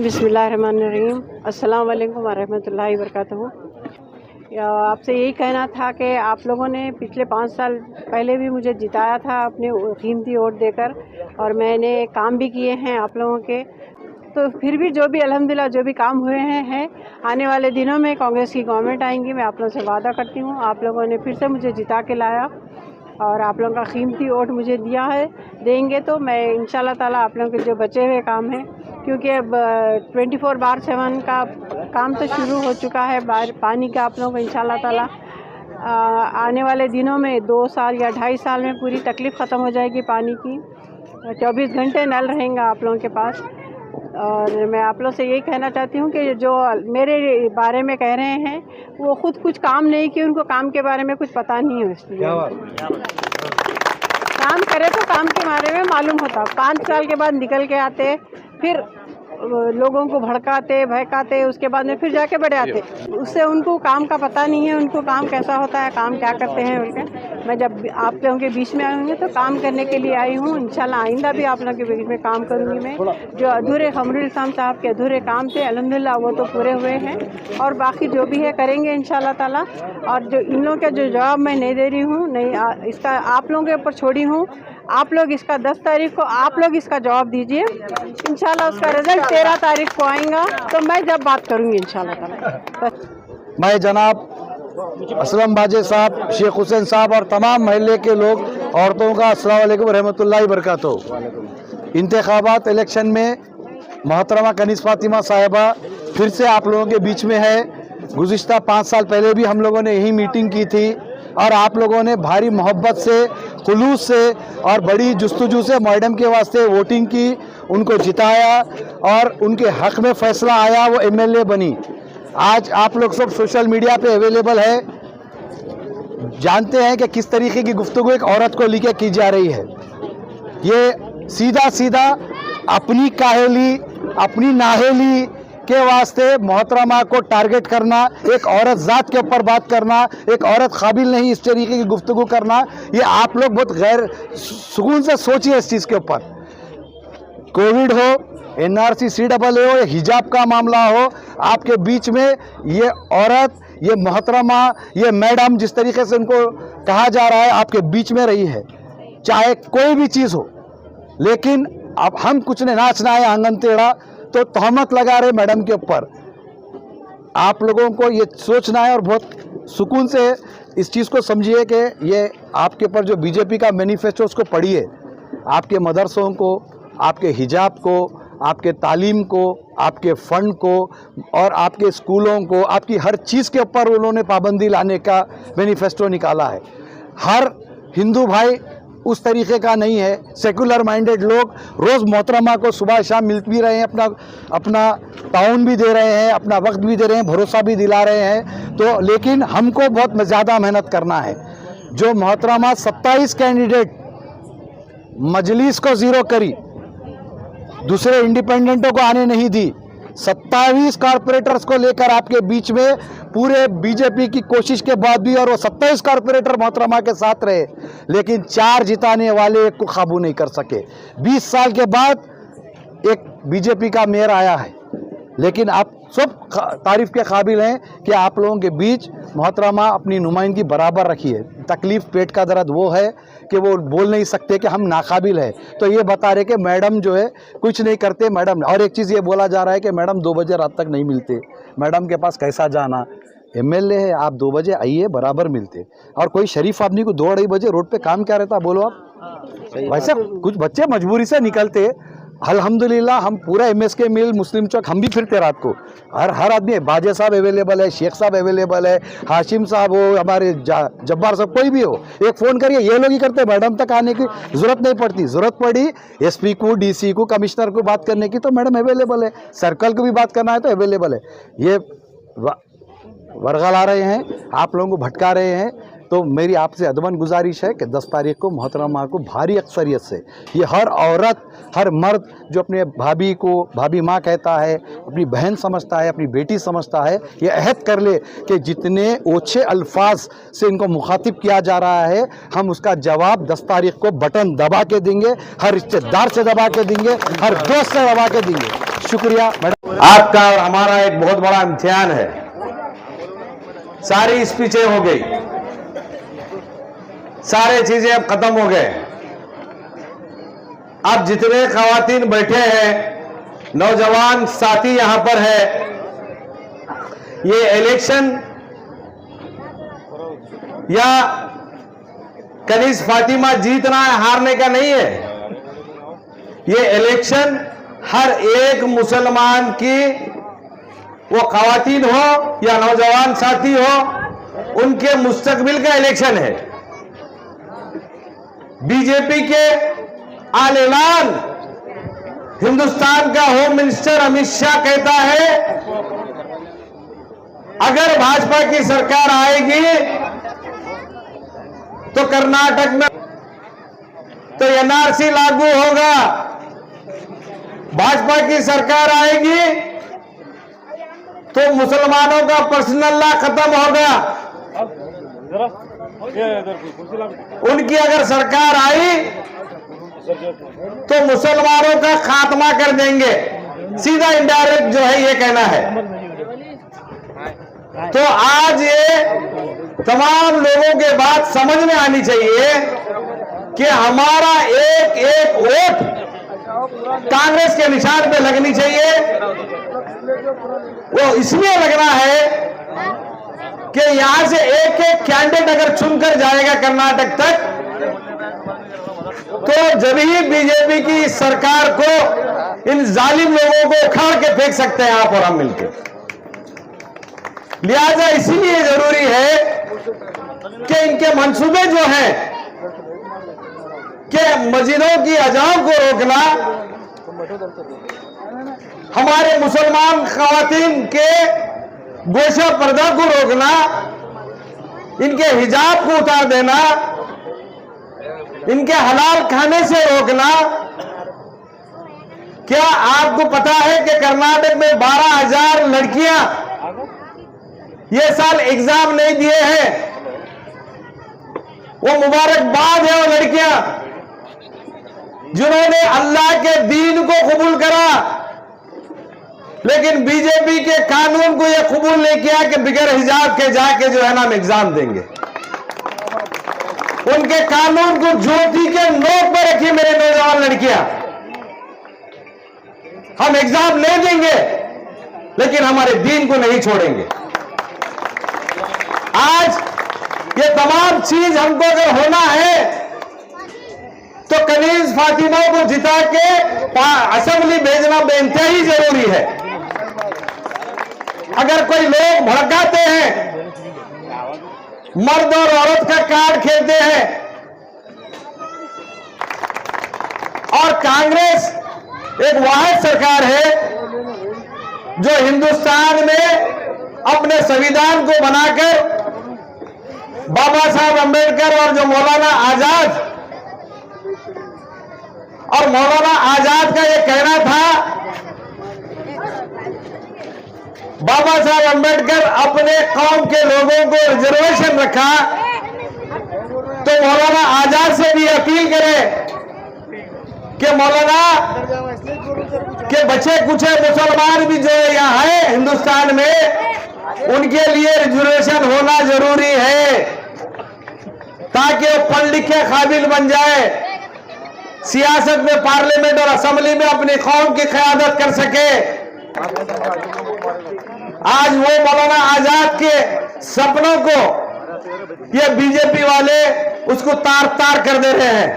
बिस्मिल्लाहिर्रहमानिर्रहीम, अस्सलाम वालेकुम वरहमतुल्लाहि वबरकातुहू। आपसे यही कहना था कि आप लोगों ने पिछले 5 साल पहले भी मुझे जिताया था अपने कीमती वोट देकर, और मैंने काम भी किए हैं आप लोगों के। तो फिर भी जो भी अल्हम्दुलिल्लाह जो भी काम हुए हैं आने वाले दिनों में कांग्रेस की गवर्नमेंट आएंगी। मैं आप लोगों से वादा करती हूँ, आप लोगों ने फिर से मुझे जिता के लाया और आप लोगों का कीमती वोट मुझे दिया है, देंगे तो मैं इंशाल्लाह ताला आप लोगों के जो बचे हुए काम हैं, क्योंकि अब 24/7 का काम तो शुरू हो चुका है पानी का। आप लोगों को इंशाल्लाह ताला आने वाले दिनों में 2 साल या 2.5 साल में पूरी तकलीफ़ ख़त्म हो जाएगी पानी की। 24 घंटे नल रहेगा आप लोगों के पास। और मैं आप लोग से यही कहना चाहती हूँ कि जो मेरे बारे में कह रहे हैं वो खुद कुछ काम नहीं किए, उनको काम के बारे में कुछ पता नहीं है। इसलिए काम करे तो काम के बारे में मालूम होता। 5 साल के बाद निकल के आते, फिर लोगों को भड़काते भड़काते, उसके बाद में फिर जाके बढ़े आते। उससे उनको काम का पता नहीं है, उनको काम कैसा होता है, काम क्या करते हैं बोलकर। मैं जब आप लोगों के बीच में आऊँगी तो काम करने के लिए आई हूँ। इंशाल्लाह आइंदा भी आप लोगों के बीच में काम करूँगी मैं। जो अधूरे कमरुल इस्लाम साहब के अधूरे काम थे अल्हम्दुलिल्लाह वो तो पूरे हुए हैं, और बाकी जो भी है करेंगे इंशाल्लाह ताला। और जो इन लोगों के जो जवाब मैं नहीं दे रही हूँ, नहीं इसका आप लोगों के ऊपर छोड़ी हूँ। आप लोग इसका 10 तारीख को आप लोग इसका जवाब दीजिए। इंशाल्लाह उसका रिजल्ट 13 तारीख को आएगा, तो मैं जब बात करूँगी इंशाल्लाह ताला। मैं जनाब असलम बाजे साहब, शेख हुसैन साहब और तमाम महल्ले के लोग, औरतों का अस्सलाम वालेकुम रहमतुल्लाहि बरकातुहू। इंतखाबात इलेक्शन में मोहतरमा कनीज़ फातिमा साहिबा फिर से आप लोगों के बीच में है। गुज़िश्ता 5 साल पहले भी हम लोगों ने यही मीटिंग की थी, और आप लोगों ने भारी मोहब्बत से, खुलूस से और बड़ी जुस्तजू से मैडम के वास्ते वोटिंग की, उनको जिताया और उनके हक़ में फ़ैसला आया, वो MLA बनी। आज आप लोग सब सोशल मीडिया पे अवेलेबल है, जानते हैं कि किस तरीके की गुफ्तगू एक औरत को लेकर की जा रही है। ये सीधा सीधा अपनी काहेली, अपनी नाहेली के वास्ते मोहतरमा को टारगेट करना, एक औरत ज़ात के ऊपर बात करना, एक औरत काबिल नहीं इस तरीके की गुफ्तगू करना, ये आप लोग बहुत गैर सुकून से सोचिए इस चीज़ के ऊपर। कोविड हो, NRC CAA हो, हिजाब का मामला हो, आपके बीच में ये औरत, ये मोहतरमा, ये मैडम, जिस तरीके से उनको कहा जा रहा है, आपके बीच में रही है, चाहे कोई भी चीज़ हो। लेकिन अब हम कुछ ने नाचना है आंगन टेढ़ा, तो तहमत लगा रहे मैडम के ऊपर। आप लोगों को ये सोचना है और बहुत सुकून से इस चीज़ को समझिए कि ये आपके ऊपर जो बीजेपी का मैनिफेस्टो उसको पढ़िए। आपके मदरसों को, आपके हिजाब को, आपके तालीम को, आपके फ़ंड को और आपके स्कूलों को, आपकी हर चीज़ के ऊपर उन्होंने पाबंदी लाने का मैनिफेस्टो निकाला है। हर हिंदू भाई उस तरीके का नहीं है। सेकुलर माइंडेड लोग रोज़ मोहतरमा को सुबह शाम मिल भी रहे हैं, अपना ताउन भी दे रहे हैं, अपना वक्त भी दे रहे हैं, भरोसा भी दिला रहे हैं। तो लेकिन हमको बहुत ज़्यादा मेहनत करना है। जो मोहतरमा 27 कैंडिडेट मजलिस को ज़ीरो करी, दूसरे इंडिपेंडेंटों को आने नहीं दी, 27 कॉरपोरेटर्स को लेकर आपके बीच में पूरे बीजेपी की कोशिश के बाद भी, और वो 27 कॉरपोरेटर मोहतरमा के साथ रहे, लेकिन 4 जिताने वाले एक को काबू नहीं कर सके। 20 साल के बाद एक बीजेपी का मेयर आया है, लेकिन आप सब तारीफ के काबिल हैं कि आप लोगों के बीच मोहतरमा अपनी नुमाइंदगी बराबर रखी है। तकलीफ़ पेट का दर्द वो है कि वो बोल नहीं सकते कि हम नाकाबिल हैं, तो ये बता रहे कि मैडम जो है कुछ नहीं करते मैडम। और एक चीज़ ये बोला जा रहा है कि मैडम 2 बजे रात तक नहीं मिलते, मैडम के पास कैसा जाना। MLA है, आप 2 बजे आइए, बराबर मिलते। और कोई शरीफ आदमी को 2-2:30 बजे रोड पे काम क्या रहता, बोलो आप। वैसे कुछ बच्चे मजबूरी से निकलते। अल्हम्दुलिल्लाह हम पूरा MSK मिल, मुस्लिम चौक, हम भी फिरते रात को। हर आदमी, बाजे साहब अवेलेबल है, शेख साहब अवेलेबल है, हाशिम साहब हो, हमारे जब्बार साहब, कोई भी हो, एक फ़ोन करिए। ये लोग ही करते, मैडम तक आने की ज़रूरत नहीं पड़ती। ज़रूरत पड़ी SP को, DC को, कमिश्नर को बात करने की तो मैडम अवेलेबल है, सर्कल को भी बात करना है तो अवेलेबल है। ये वर्गला रहे हैं, आप लोगों को भटका रहे हैं। तो मेरी आपसे अदबन गुजारिश है कि 10 तारीख को मोहतरमा को भारी अक्सरियत से, ये हर औरत, हर मर्द जो अपने भाभी को भाभी माँ कहता है, अपनी बहन समझता है, अपनी बेटी समझता है, ये अहद कर ले कि जितने ओछे अल्फाज से इनको मुखातिब किया जा रहा है, हम उसका जवाब 10 तारीख को बटन दबा के देंगे, हर रिश्तेदार से दबा के देंगे, हर दोस्त से दबा के देंगे। शुक्रिया मैडम। आपका और हमारा एक बहुत बड़ा इम्तिहान है। सारी स्पीचें हो गई, सारे चीजें अब खत्म हो गए। अब जितने खवातीन बैठे हैं, नौजवान साथी यहां पर है, ये इलेक्शन या कनीज फातिमा जीतना है हारने का नहीं है। ये इलेक्शन हर एक मुसलमान की, वो खवातीन हो या नौजवान साथी हो, उनके मुस्तकबिल का इलेक्शन है। बीजेपी के आल-ऐलान हिंदुस्तान का होम मिनिस्टर अमित शाह कहता है, अगर भाजपा की सरकार आएगी तो कर्नाटक में तो एनआरसी लागू होगा। भाजपा की सरकार आएगी तो मुसलमानों का पर्सनल लॉ खत्म होगा। उनकी अगर सरकार आई तो मुसलमानों का खात्मा कर देंगे। सीधा इनडायरेक्ट जो है ये कहना है। तो आज ये तमाम लोगों के बात समझ में आनी चाहिए कि हमारा एक एक वोट कांग्रेस के निशान पे लगनी चाहिए। वो इसलिए लगना है कि यहां से एक एक कैंडिडेट अगर चुनकर जाएगा कर्नाटक तक, तो जब ही बीजेपी की इस सरकार को, इन जालिम लोगों को उखाड़ के फेंक सकते हैं आप और हम मिलकर। लिहाजा इसीलिए जरूरी है कि इनके मंसूबे जो हैं कि मस्जिदों की अजान को रोकना, हमारे मुसलमान खवातीन के गोशा पर्दा को रोकना, इनके हिजाब को उतार देना, इनके हलाल खाने से रोकना। क्या आपको पता है कि कर्नाटक में 12,000 लड़कियां ये साल एग्जाम नहीं दिए हैं? वो मुबारकबाद है वो लड़कियां जिन्होंने अल्लाह के दीन को कबूल करा, लेकिन बीजेपी के कानून को यह कबूल नहीं किया कि बिगैर हिजाब के जाके जो है ना हम एग्जाम देंगे। उनके कानून को ज्योति के नोक पर रखी मेरे नौजवान लड़कियां। हम एग्जाम नहीं देंगे लेकिन हमारे दीन को नहीं छोड़ेंगे। आज ये तमाम चीज हमको अगर होना है तो कनीज फातिमा को जिता के असेंबली भेजना बेइंतहाई जरूरी है। अगर कोई लोग भड़काते हैं, मर्द और औरत का कार्ड खेलते हैं और कांग्रेस एक वाहिद सरकार है जो हिंदुस्तान में अपने संविधान को बनाकर बाबा साहब अंबेडकर और जो मौलाना आजाद का ये कहना था, बाबा साहब अंबेडकर अपने कौम के लोगों को रिजर्वेशन रखा, तो मौलाना आजाद से भी अपील करें कि मौलाना के बच्चे कुछ मुसलमान भी जो यहाँ है हिंदुस्तान में, उनके लिए रिजर्वेशन होना जरूरी है ताकि वो पढ़ लिख के काबिल बन जाए, सियासत में, पार्लियामेंट और असेंबली में अपनी कौम की क़यादत कर सके। आज वो मौलाना आजाद के सपनों को ये बीजेपी वाले उसको तार तार कर दे रहे हैं।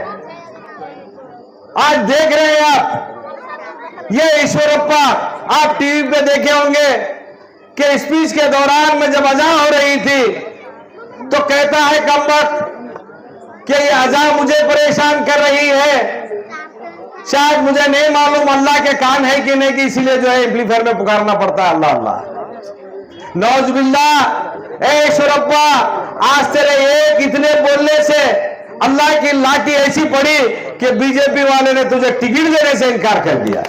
आज देख रहे हैं आप, ये ईश्वरप्पा आप टीवी पे देखे होंगे कि स्पीच के दौरान में जब अज़ान हो रही थी तो कहता है कमबख्त कि ये अज़ान मुझे परेशान कर रही है, शायद मुझे नहीं मालूम अल्लाह के कान है कि नहीं, कि इसीलिए जो है एम्पलीफायर में पुकारना पड़ता है अल्लाह अल्लाह। नौजुबिल्लाह, ए ईश्वरप्पा, आज तेरे एक इतने बोलने से अल्लाह की लाठी ऐसी पड़ी कि बीजेपी वाले ने तुझे टिकट देने से इनकार कर दिया।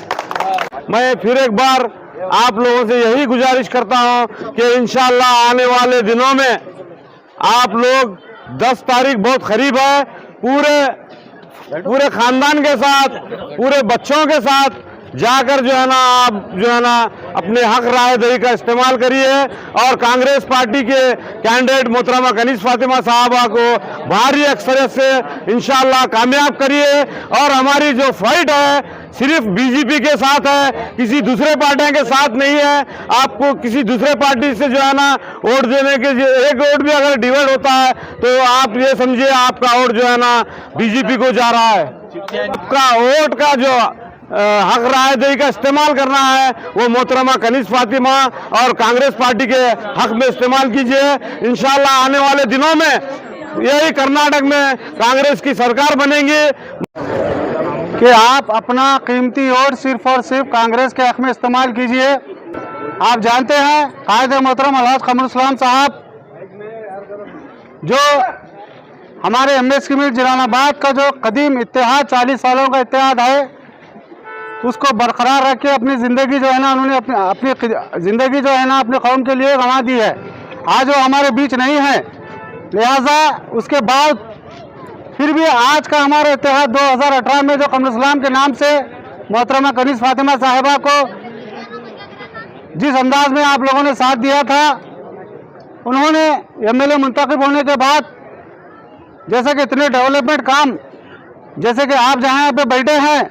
मैं फिर एक बार आप लोगों से यही गुजारिश करता हूं कि इंशाअल्लाह आने वाले दिनों में आप लोग 10 तारीख बहुत करीब है, पूरे खानदान के साथ, पूरे बच्चों के साथ जाकर जो है ना आप जो है ना अपने हक राय दही का इस्तेमाल करिए और कांग्रेस पार्टी के कैंडिडेट मोहतरमा कनीज़ फातिमा साहबा को भारी अक्सरियत से इंशाअल्लाह कामयाब करिए। और हमारी जो फाइट है सिर्फ बीजेपी के साथ है, किसी दूसरे पार्टियों के साथ नहीं है। आपको किसी दूसरे पार्टी से जो है ना वोट देने के, एक वोट भी अगर डिवाइड होता है तो आप ये समझिए आपका वोट जो है ना बीजेपी को जा रहा है। आपका वोट का जो हक राय दही का इस्तेमाल करना है वो मोहतरमा कनीज़ फातिमा और कांग्रेस पार्टी के हक में इस्तेमाल कीजिए। इंशाअल्लाह आने वाले दिनों में यही कर्नाटक में कांग्रेस की सरकार बनेगी कि आप अपना कीमती वोट सिर्फ और सिर्फ कांग्रेस के हक में इस्तेमाल कीजिए। आप जानते हैं कायदे मोहतरम अलहाज कमरुल इस्लाम साहब जो हमारे एमएस कमेटी जलालाबाद का जो कदीम इत्तेहाद 40 सालों का इत्तेहाद है उसको बरकरार रख के अपनी ज़िंदगी जो है ना उन्होंने अपनी ज़िंदगी जो है ना अपने कौम के लिए गंवा दी है। आज वो हमारे बीच नहीं है, लिहाजा उसके बाद फिर भी आज का हमारा इत्तेहाद 2018 में जो कमरुल इस्लाम के नाम से मोहतरमा कनीज़ फातिमा साहिबा को जिस अंदाज में आप लोगों ने साथ दिया था, उन्होंने एमएलए मुंतखब होने के बाद जैसे कि इतने डेवलपमेंट काम, जैसे कि आप जहाँ पे बैठे हैं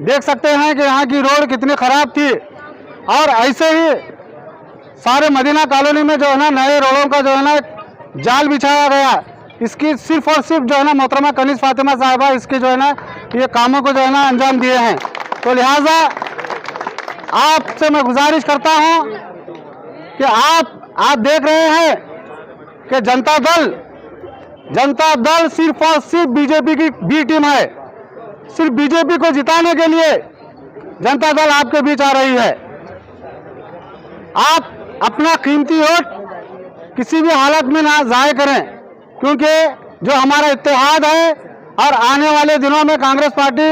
देख सकते हैं कि यहाँ की रोड कितनी ख़राब थी, और ऐसे ही सारे मदीना कॉलोनी में जो है ना नए रोडों का जो है ना जाल बिछाया गया। इसकी सिर्फ और सिर्फ जो है ना मोहतरमा कनीज़ फातिमा साहिबा इसके जो है ना ये कामों को जो है ना अंजाम दिए हैं। तो लिहाजा आपसे मैं गुजारिश करता हूं कि आप देख रहे हैं कि जनता दल सिर्फ और सिर्फ बीजेपी की बी टीम है। सिर्फ बीजेपी को जिताने के लिए जनता दल आपके बीच आ रही है। आप अपना कीमती वोट किसी भी हालत में ना ज़ाय करें, क्योंकि जो हमारा इत्तेहाद है और आने वाले दिनों में कांग्रेस पार्टी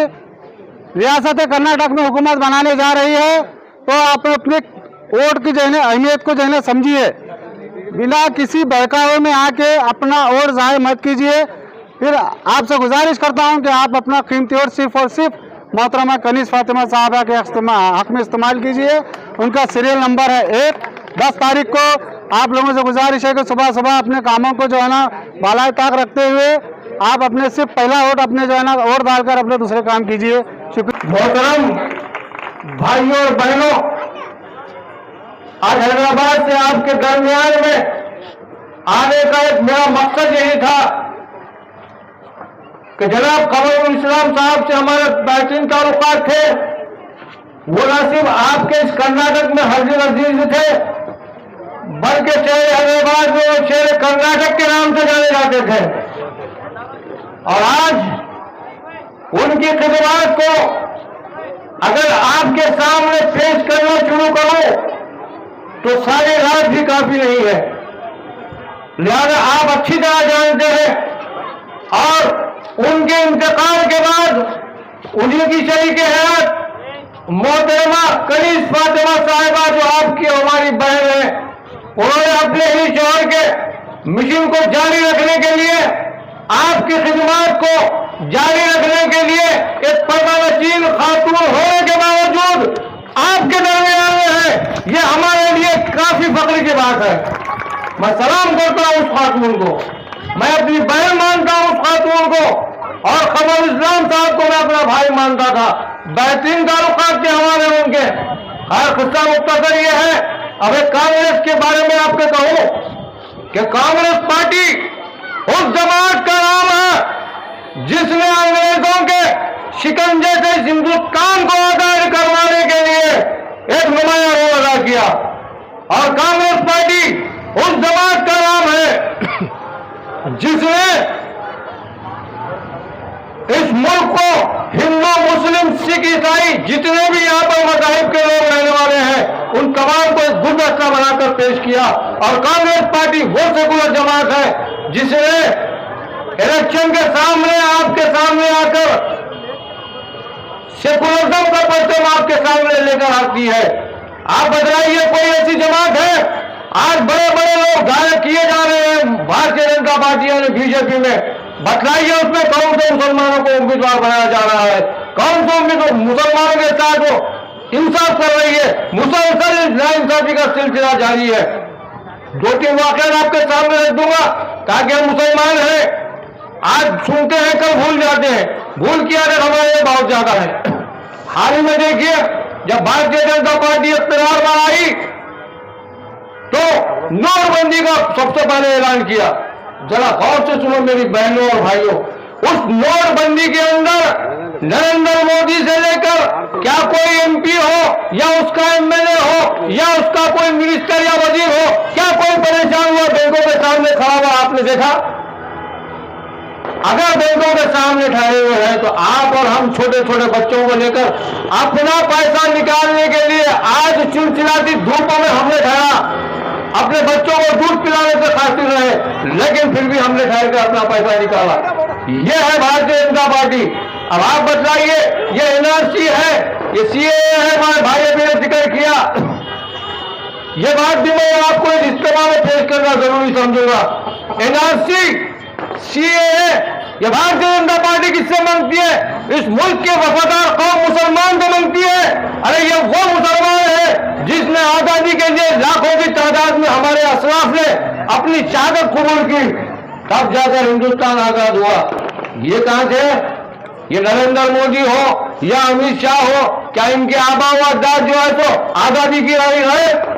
रियासत कर्नाटक में हुकूमत बनाने जा रही है, तो आप अपने वोट की जो है अहमियत को जो है समझिए। बिना किसी बहकावे में आके अपना वोट ज़ाय मत कीजिए। फिर आपसे गुजारिश करता हूं कि आप अपना कीमती वोट सिर्फ और सिर्फ मोहतरमा कनीज़ फातिमा साहबा के हक में इस्तेमाल कीजिए। उनका सीरियल नंबर है 1। 10 तारीख को आप लोगों से गुजारिश है कि सुबह सुबह अपने कामों को जो है ना बालाए ताक रखते हुए आप अपने सिर्फ पहला वोट अपने जो है ना वोट डालकर अपने दूसरे काम कीजिए। शुक्रिया। मोहतरम भाइयों और बहनों, आज हैदराबाद से आपके दरमियान में आने का एक मेरा मकसद यही था कि जनाब कमरुल इस्लाम साहब से हमारे बेहतरीन ताल्लुकात थे। वो न सिर्फ आपके इस कर्नाटक में हर्ज अजीज थे, बल्कि शहर हैदराबाद में वो शहर कर्नाटक के नाम से जाने जाते थे। और आज उनकी खिदमत को अगर आपके सामने पेश करना शुरू करो तो सारी रात भी काफी नहीं है। लिहाजा आप अच्छी तरह जानते हैं। और उनके इंतकाल के बाद उन्हीं की शरीक हयात मोहतरमा कनीज़ फातिमा साहिबा जो आपकी हमारी बहन है, उन्होंने अपने ही शौहर के मिशन को जारी रखने के लिए, आपकी खिदमत को जारी रखने के लिए एक पर्दानशीन खातून होने के बावजूद आपके दरमियान में है, ये हमारे लिए काफी फख्र की बात है। मैं सलाम करता हूं उस खातून को, मैं अपनी बहन मानता हूं उस खातून को, और कमरुल इस्लाम साहब को मैं अपना भाई मानता था। बेहतरीन ताल्लुकात के हमारे उनके। हर किस्सा मुख्तसर ये है। अब एक कांग्रेस के बारे में आपको कहूं कि कांग्रेस पार्टी उस जमात का नाम है जिसने अंग्रेजों के शिकंजे से हिंदुस्तान को आजाद करवाने के लिए एक नुमाया रोल अदा किया। और कांग्रेस पार्टी उस जमात का नाम है जिसने इस मुल्क को हिंदू मुस्लिम सिख ईसाई जितने भी यहाँ पर मज़ाहिब के लोग रहने वाले हैं उन तमाम को एक गुलदस्ता बनाकर पेश किया। और कांग्रेस पार्टी वो सेकुलर जमात है जिसने इलेक्शन के सामने आपके सामने आकर सेकुलरिज्म का परचम आपके सामने लेकर आती है। आप बताइए कोई ऐसी जमात है? आज बड़े बड़े लोग गायब किए जा रहे हैं भारतीय जनता पार्टी ने बीजेपी में, बतलाइए उसमें कौन से मुसलमानों को उम्मीदवार बनाया जा रहा है? कौन सा मुसलमानों के साथ वो इंसाफ कर रही है, मुसलसल नाइंसाफी का सिलसिला जारी है। 2-3 वाकया आपके सामने रख दूंगा ताकि हम मुसलमान हैं, आज सुनते हैं कल भूल जाते हैं, भूल की आदत हमारे बहुत ज्यादा है। हाल ही में देखिए जब भारतीय जनता पार्टी इख्तियार में आई तो नोटबंदी का सबसे पहले ऐलान किया। जरा गौर से सुनो मेरी बहनों और भाइयों, उस नोटबंदी के अंदर नरेंद्र मोदी से लेकर क्या कोई एमपी हो या उसका एमएलए हो या उसका कोई मिनिस्टर या वजीर हो, क्या कोई परेशान हुआ बैंकों के सामने खड़ा हुआ आपने देखा? अगर बैंकों के सामने ठहरे हुए हैं तो आप और हम छोटे छोटे बच्चों को लेकर अपना पैसा निकालने के लिए आज चिलचिलाती धूपों में हमने ठहरा, अपने बच्चों को दूध पिलाने से खातिर रहे, लेकिन फिर भी हमने ठहर कर अपना पैसा निकाला। ये है भारतीय जनता पार्टी। अब आप बतलाइए, ये एनआरसी है, ये सीएए है, हमारे भाई अभी ने जिक्र किया, ये बात भी मैं आपको इस इज्तिमा में पेश करना जरूरी समझूंगा। एनआरसी, सीएए, ये भारतीय जनता पार्टी किससे मांगती है? इस मुल्क के वफादार कौम मुसलमान को मांगती है। अरे ये वो मुसलमान है जिसने आजादी के लिए लाखों की तादाद में हमारे असलाफ ने अपनी शहादत कबूल की, तब जाकर हिंदुस्तान आजाद हुआ। ये कहां से? ये नरेंद्र मोदी हो या अमित शाह हो, क्या इनके आबा व अजदाद जो है तो आजादी की राही है?